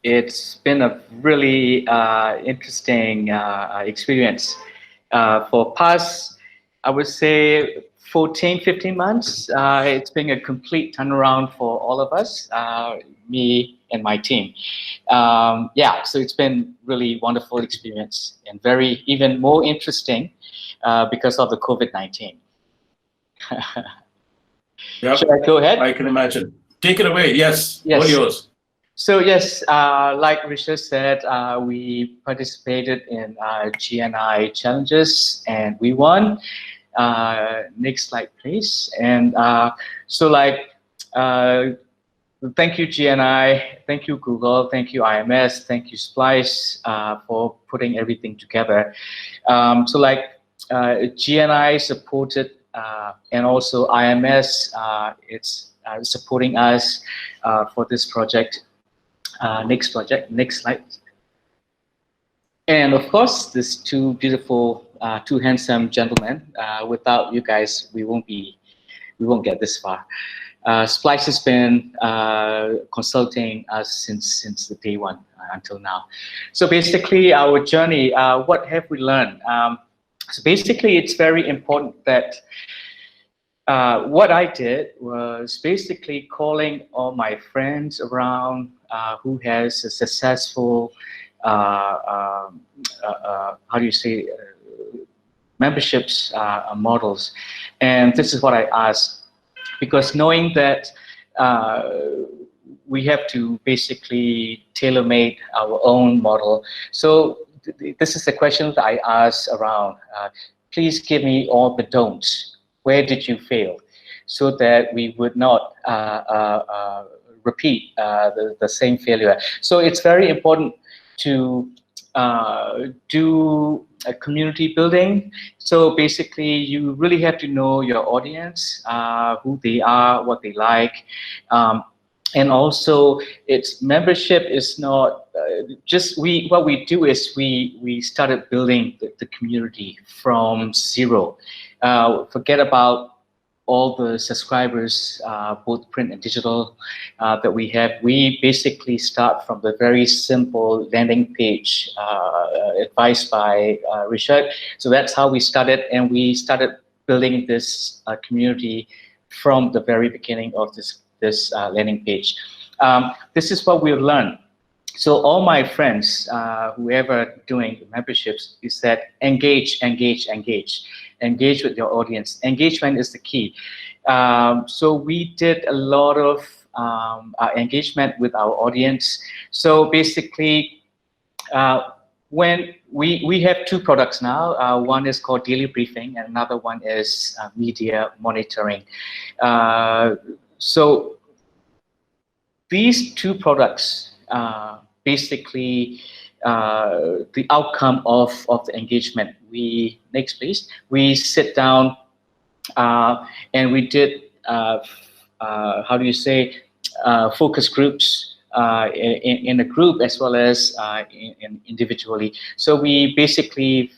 It's been a really interesting experience. For past, I would say 14, 15 months, it's been a complete turnaround for all of us, me and my team. Yeah, so it's been really wonderful experience and very even more interesting because of the COVID-19. Yep. Should I go ahead? I can imagine. Take it away. Yes. Yes. All yours. So yes, like Richard said, we participated in GNI challenges and we won. Next slide, please. And so like, thank you GNI, thank you Google, thank you IMS, thank you Splice for putting everything together. So like GNI supported and also IMS, it's supporting us for this project. Next slide. And of course, these two beautiful, two handsome gentlemen. Without you guys, we won't get this far. Splice has been consulting us since the day one until now. So basically, our journey. What have we learned? So basically, it's very important that. What I did was basically calling all my friends around who has a successful, how do you say, memberships models. And this is what I asked, because knowing that we have to basically tailor-make our own model. So this is the question that I asked around. Please give me all the don'ts. Where did you fail? So that we would not repeat the same failure. So it's very important to do a community building. So basically, you really have to know your audience, who they are, what they like. And also, its membership is not just what we do is we started building the community from zero. Forget about all the subscribers, both print and digital, that we have. We basically start from the very simple landing page advised by Richard. So that's how we started, and we started building this community from the very beginning of this landing page. This is what we've learned. So all my friends, whoever doing the memberships, is that engage with your audience. Engagement is the key. So we did a lot of engagement with our audience. So basically, when we have two products now, one is called Daily Briefing and another one is Media Monitoring. So these two products basically the outcome of the engagement. Next please. We sit down and we did how do you say focus groups in a group as well as individually. So we basically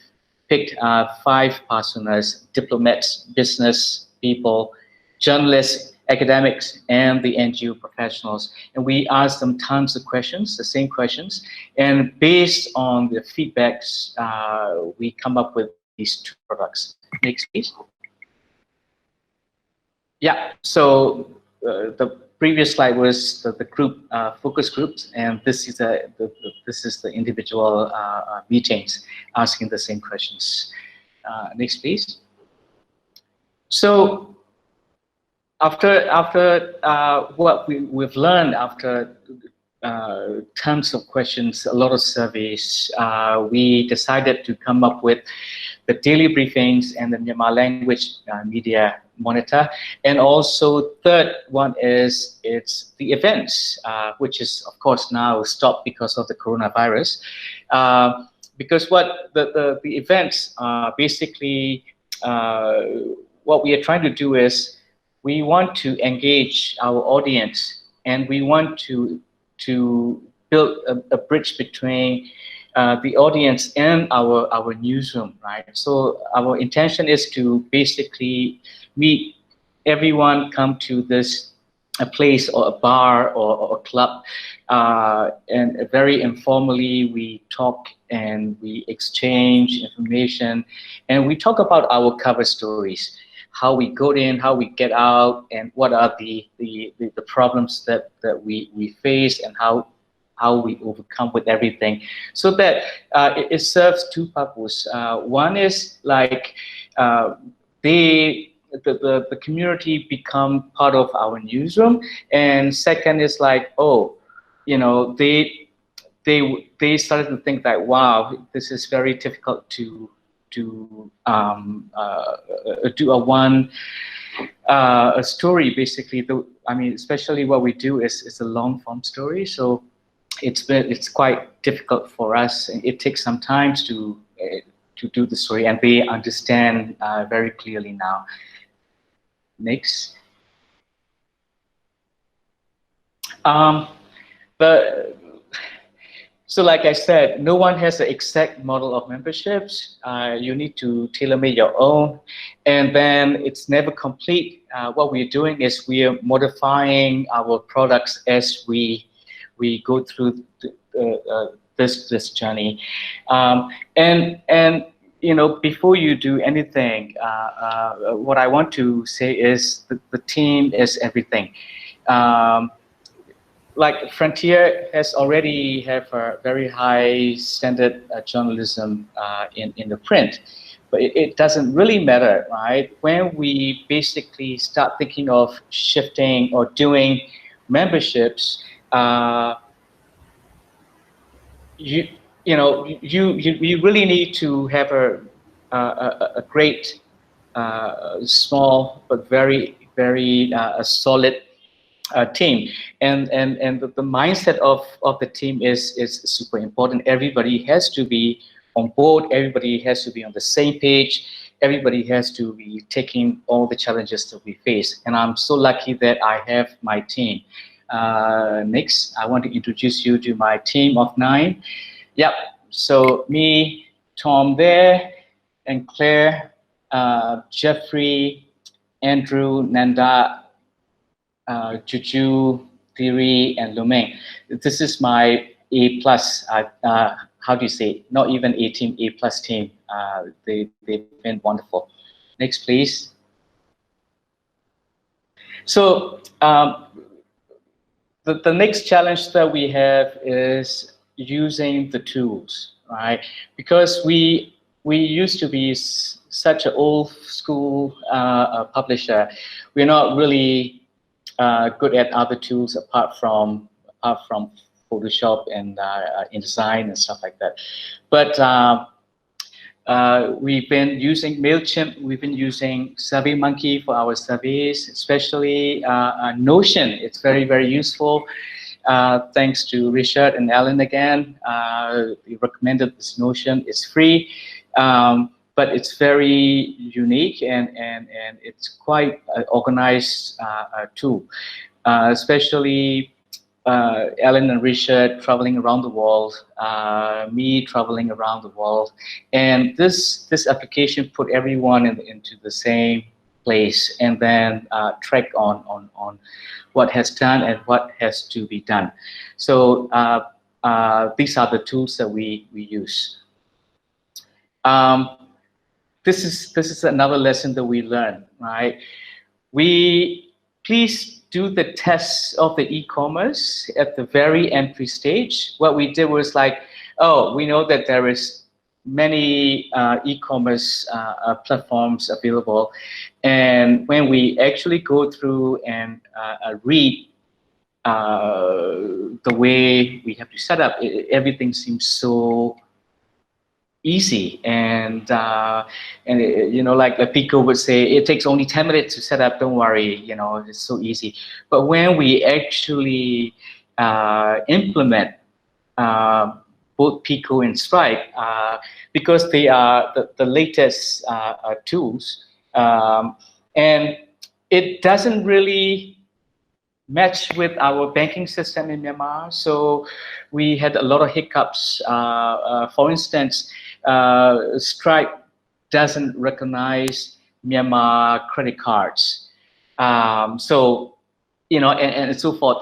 picked 5 personas: diplomats, business people, journalists, academics, and the NGO professionals. And we asked them tons of questions, the same questions. And based on the feedbacks, we come up with these 2 products. Next, please. Yeah, so the previous slide was the group focus groups, and this is the individual meetings asking the same questions. Next, please. So after what we've learned after tons of questions, a lot of surveys, we decided to come up with the daily briefings and the Myanmar language media monitor. And also third one is it's the events, which is of course now stopped because of the coronavirus. Because what the events are basically, what we are trying to do is we want to engage our audience, and we want to build a bridge between the audience and our newsroom, right? So our intention is to basically meet everyone, come to this a place or a bar or a club, and very informally we talk and we exchange information, and we talk about our cover stories, how we got in, how we get out, and what are the problems that we face, and how we overcome with everything. So that it serves two purposes. One is like they the community become part of our newsroom, and second is like, oh, you know, they started to think that, wow, this is very difficult to do a one a story basically. I mean, especially what we do is a long form story, so it's quite difficult for us. It takes some time to do the story, and they understand very clearly now. Next. But so like I said, no one has an exact model of memberships. You need to tailor-make your own, and then it's never complete. What we're doing is we are modifying our products as we go through this journey, and you know, before you do anything, what I want to say is the team is everything. Like Frontier has already have a very high standard journalism in the print, but it doesn't really matter, right? When we basically start thinking of shifting or doing memberships, you you know you really need to have a great small but very solid team, and the mindset of the team is super important. Everybody has to be on board. Everybody has to be on the same page. Everybody has to be taking all the challenges that we face. And I'm so lucky that I have my team. Next, I want to introduce you to my team of 9. Yep. So me, Tom there, and Claire, Jeffrey, Andrew, Nanda, Juju, Thierry, and Lumeng. This is my A plus. How do you say? Not even A team, A plus team. They've been wonderful. Next, please. So the next challenge that we have is using the tools, right? Because we used to be such an old school publisher. We're not really good at other tools apart from Photoshop and InDesign and stuff like that. But we've been using MailChimp, we've been using SurveyMonkey for our surveys, especially Notion. It's very useful. Thanks to Richard and Alan again. We recommended this Notion. It's free, but it's very unique, and it's quite an organized tool, especially Ellen and Richard traveling around the world, me traveling around the world, and this application put everyone into the same place, and then track on what has done and what has to be done. So these are the tools that we use. This is another lesson that we learned, right? We please do the tests of the e-commerce at the very entry stage. What we did was like, oh, we know that there is many e-commerce platforms available, and when we actually go through and read the way we have to set up, everything seems so easy, and you know, like Pico would say, it takes only 10 minutes to set up, don't worry, you know, it's so easy. But when we actually implement both Pico and Stripe, because they are the latest tools, and it doesn't really match with our banking system in Myanmar, so we had a lot of hiccups. For instance, Stripe doesn't recognize Myanmar credit cards. So you know, and so forth.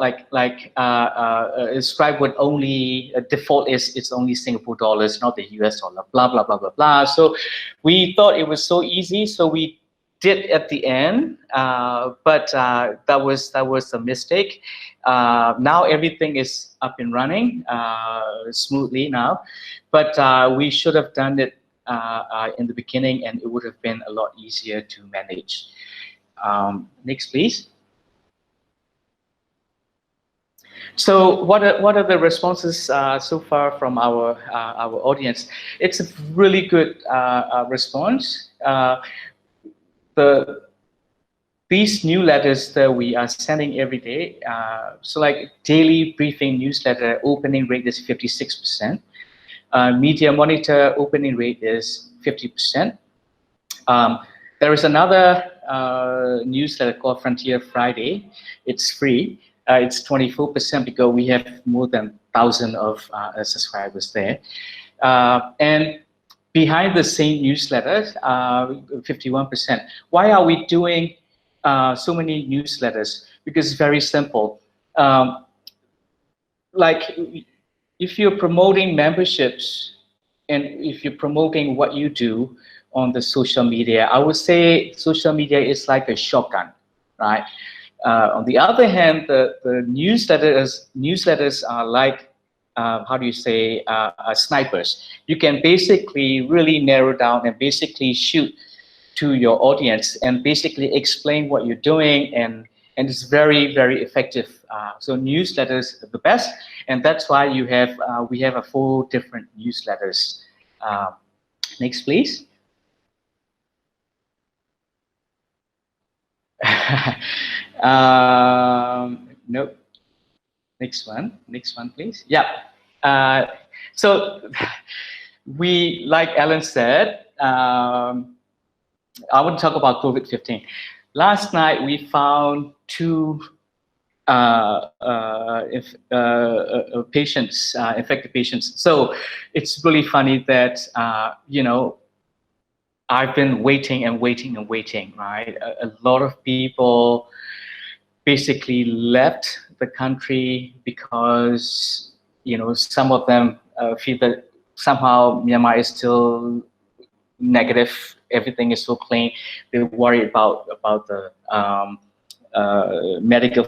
Stripe would only default is it's only Singapore dollars, not the US dollar. Blah blah blah blah blah. So we thought it was so easy, so we did at the end, but that was a mistake. Now everything is up and running smoothly now, but we should have done it in the beginning, and it would have been a lot easier to manage. Next, please. So what are the responses so far from our audience? It's a really good response. These newsletters that we are sending every day, so like daily briefing newsletter opening rate is 56%. Media monitor opening rate is 50%. There is another newsletter called Frontier Friday. It's free. It's 24% because we have more than 1,000 of subscribers there. And behind the same newsletters, 51%. Why are we doing so many newsletters? Because it's very simple. Like if you're promoting memberships and if you're promoting what you do on the social media, I would say social media is like a shotgun, right? On the other hand, the newsletters are like, how do you say, snipers. You can basically really narrow down and basically shoot to your audience and basically explain what you're doing, and it's very, very effective. So newsletters are the best, and that's why you have we have 4 different newsletters. Next, please. Nope. Next one, please. Yeah. So we, like Alan said, I want to talk about COVID-15. Last night we found 2 patients, infected patients. So it's really funny that you know, I've been waiting and waiting and waiting, right? A lot of people basically left the country because, you know, some of them feel that somehow Myanmar is still negative. Everything is so clean. They worry about the medical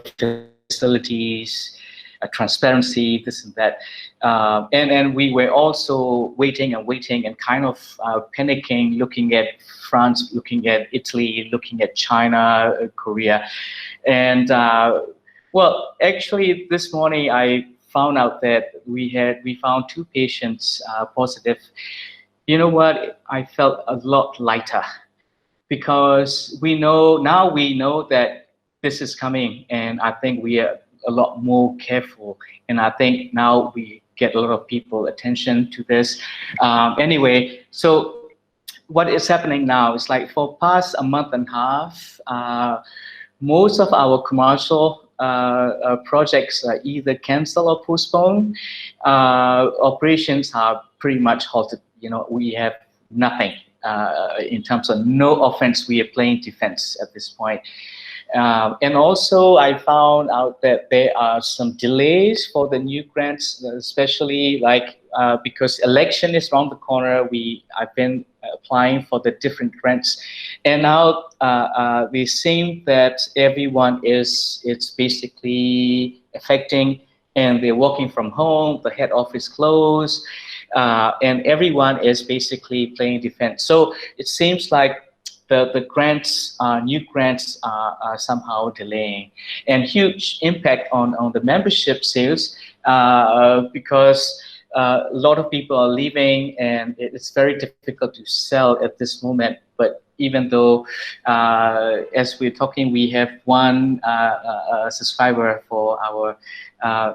facilities, transparency, this and that. And we were also waiting and waiting and kind of panicking, looking at France, looking at Italy, looking at China, Korea. And well, actually this morning I found out that we found 2 patients positive. You know what? I felt a lot lighter because we know that this is coming, and I think we are a lot more careful. And I think now we get a lot of people attention to this. Anyway, so what is happening now is like for past a month and a half, most of our commercial projects are either canceled or postponed. Operations are pretty much halted. You know, we have nothing in terms of no offense. We are playing defense at this point. And also I found out that there are some delays for the new grants, especially like because election is around the corner. I've been applying for the different grants, and now they seem that everyone it's basically affecting, and they're working from home, the head office closed, and everyone is basically playing defense. So it seems like the grants, new grants are somehow delaying, and huge impact on the membership sales because a lot of people are leaving, and it's very difficult to sell at this moment. But even though, as we're talking, we have 1 subscriber for our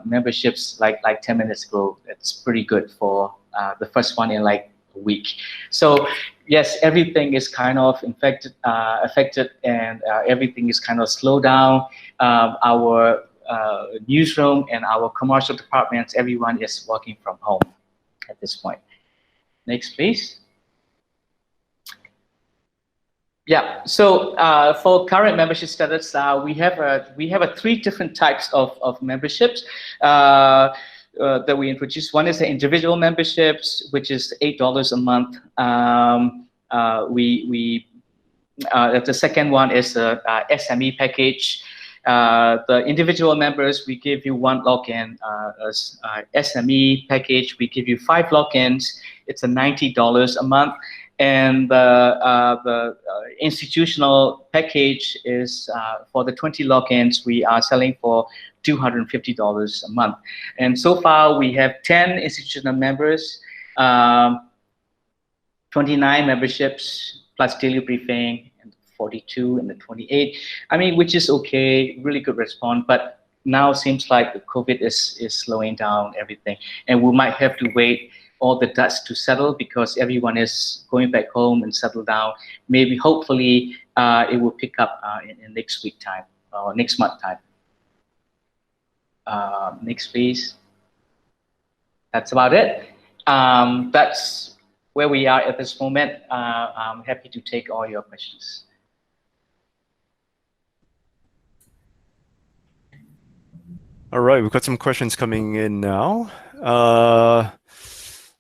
memberships like 10 minutes ago. That's pretty good for the first one in like a week. So yes, everything is kind of affected, and everything is kind of slowed down. Our newsroom and our commercial departments, everyone is working from home at this point. Next, please. Yeah. So for current membership status, we have a three different types of memberships that we introduced. One is the individual memberships, which is $8 a month. The second one is the SME package. The individual members, we give you one login. SME package, we give you 5 logins. It's a $90 a month. And the institutional package is for the 20 logins, we are selling for $250 a month. And so far, we have 10 institutional members, 29 memberships plus daily briefing, and 42 and the 28. I mean, which is okay, really good response. But now seems like the COVID is slowing down everything, and we might have to wait all the dust to settle because everyone is going back home and settle down. Maybe, hopefully, it will pick up in next week time or next month time. Next, please. That's about it. That's where we are at this moment. I'm happy to take all your questions. All right, we've got some questions coming in now.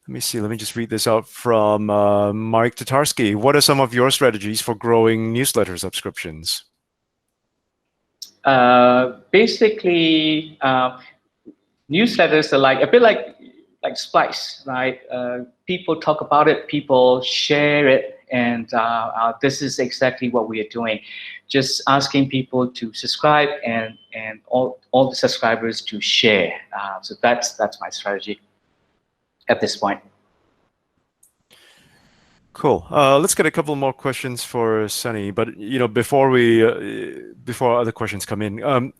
Let me see, let me just read this out from Mike Tatarski. What are some of your strategies for growing newsletter subscriptions? Basically, newsletters are like a bit like Splice, right? People talk about it, people share it, and this is exactly what we are doing. Just asking people to subscribe and all the subscribers to share. So that's my strategy at this point. Cool. Let's get a couple more questions for Sonny. But before other questions come in,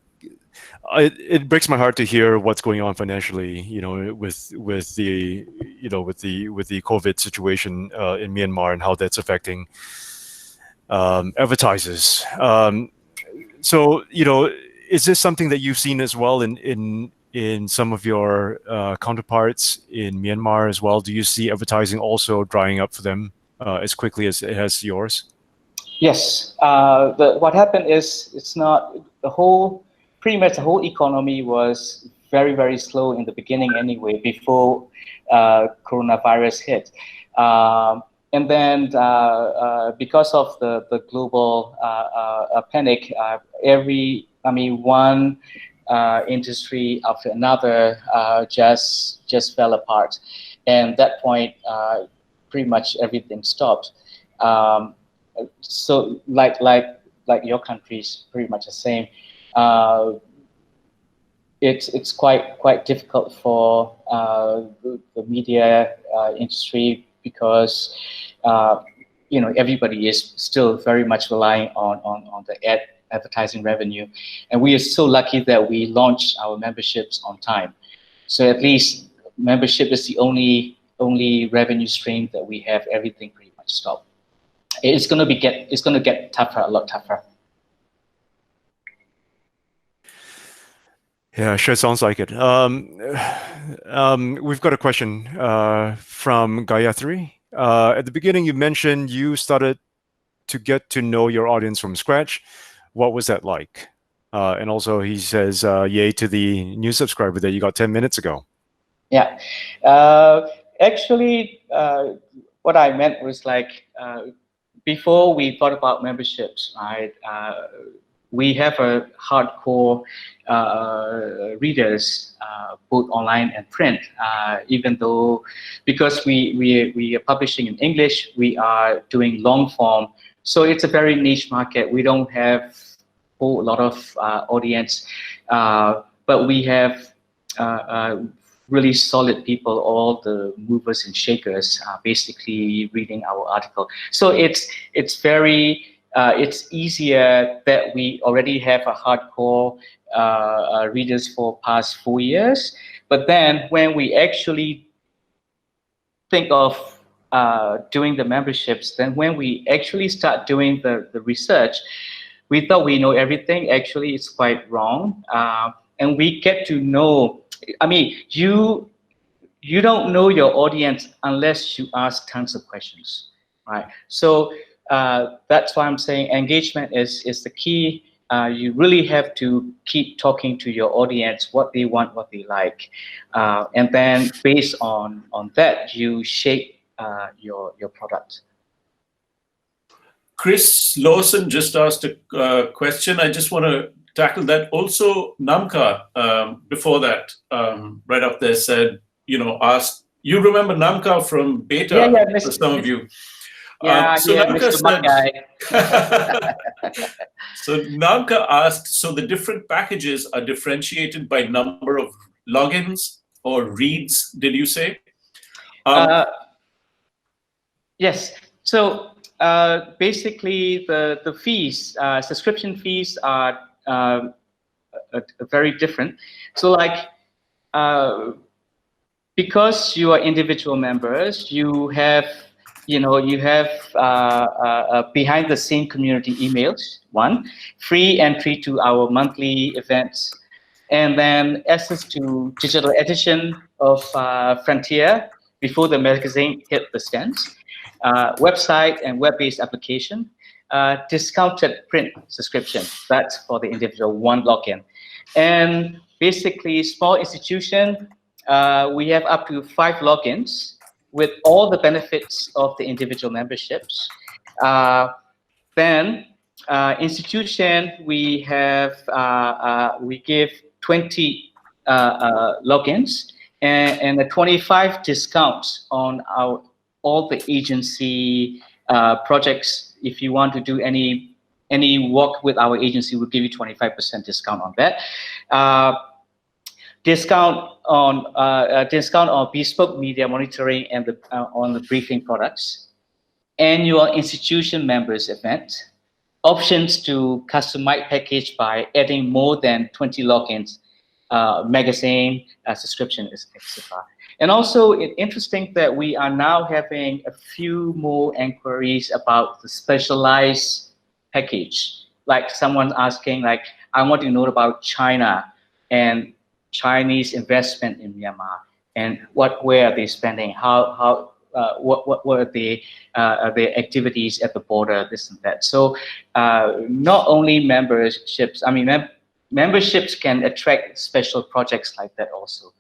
it breaks my heart to hear what's going on financially. With the COVID situation in Myanmar and how that's affecting advertisers. So is this something that you've seen as well in some of your counterparts in Myanmar as well? Do you see advertising also drying up for them as quickly as it has yours? Yes. What happened is it's not pretty much the whole economy was very, very slow in the beginning anyway, before coronavirus hit. And then because of the global panic, one industry after another just fell apart. And at that point, pretty much everything stopped. So like your country's pretty much the same. It's quite difficult for the media industry because everybody is still very much relying on the advertising revenue, and we are so lucky that we launched our memberships on time. So at least membership is the only revenue stream that we have. Everything pretty much stopped. It's going to get tougher, a lot tougher. Yeah, sure sounds like it. We've got a question from Gayatri. At the beginning, you mentioned you started to get to know your audience from scratch. What was that like? And also, he says, yay to the new subscriber that you got 10 minutes ago. Yeah. Actually, what I meant was like, before we thought about memberships, right? We have a hardcore readers, both online and print. Even though, because we are publishing in English, we are doing long form. So it's a very niche market. We don't have a whole lot of audience, but we have really solid people, all the movers and shakers, basically reading our article. So it's very it's easier that we already have a hardcore readers for past 4 years. But then when we actually think of doing the memberships, then when we actually start doing the research, we thought we know everything. Actually, it's quite wrong. And we get to know, you don't know your audience unless you ask tons of questions, right? So that's why I'm saying engagement is the key. You really have to keep talking to your audience, what they want, what they like, and then based on that, you shape your product. Chris Lawson just asked a question. I just want to tackle that. Also, Namka, before that, right up there said, asked, you remember Namka from Beta, Yeah, for some of you. Yeah, so yeah, Namka Mr. said, so Namka asked, so the different packages are differentiated by number of logins or reads, did you say? Yes. So basically, the fees, subscription fees are very different. So like, because you are individual members, you have behind the scene community emails, one, free entry to our monthly events, and then access to digital edition of Frontier before the magazine hit the stands, website and web-based application, discounted print subscription. That's for the individual, one login. And basically, small institution, we have up to 5 logins with all the benefits of the individual memberships. Then institution, we have we give 20 logins and a 25 discounts on all the agency projects. If you want to do any work with our agency, we'll give you 25% discount on that. Discount on bespoke media monitoring and on the briefing products. Annual institution members event. Options to customize package by adding more than 20 logins, magazine, subscription, etc. And also, it's interesting that we are now having a few more inquiries about the specialized package. Like someone asking, like, I want to know about China and Chinese investment in Myanmar, and where are they spending? What were the activities at the border? This and that. So not only memberships. I mean, memberships can attract special projects like that also.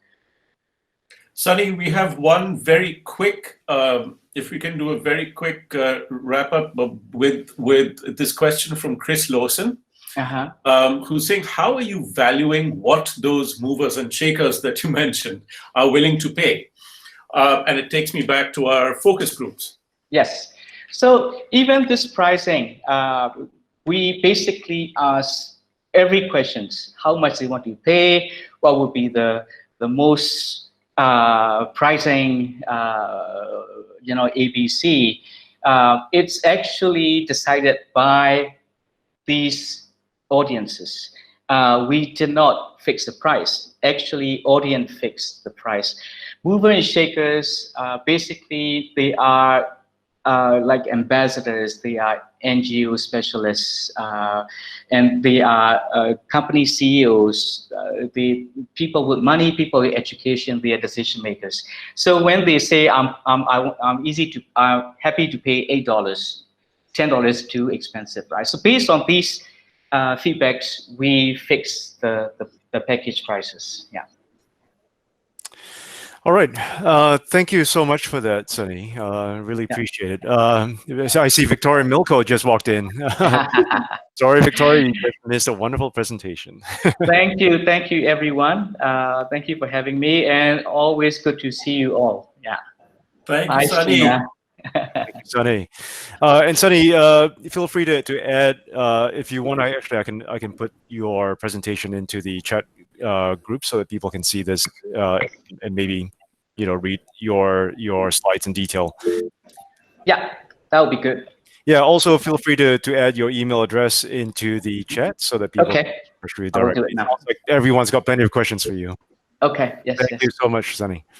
Sonny, we have one very quick. If we can do a very quick wrap up with this question from Chris Lawson. Who's saying, how are you valuing what those movers and shakers that you mentioned are willing to pay? And it takes me back to our focus groups. Yes. So even this pricing, we basically ask every questions, how much they want to pay, what would be the most pricing, ABC. It's actually decided by these audiences. We did not fix the price. Actually, audience fixed the price. Mover and shakers, basically, they are like ambassadors. They are NGO specialists, and they are company CEOs. The people with money, people with education. They are decision makers. So when they say, I'm happy to pay $8, $10 too expensive, right? So based on these feedbacks, we fix the package prices. Yeah. All right. Thank you so much for that, Sonny. Really appreciate it. So I see Victoria Milko just walked in. Sorry, Victoria, you just missed a wonderful presentation. Thank you, everyone. Thank you for having me, and always good to see you all. Yeah. Thank you, Sonny. Thank you, Sonny. And Sonny, feel free to add if you want. Actually, I can put your presentation into the chat group so that people can see this and maybe read your slides in detail. Yeah, that would be good. Yeah. Also, feel free to add your email address into the chat so that people can pursue you directly. It sounds like everyone's got plenty of questions for you. Okay. Yes. Thank you so much, Sonny.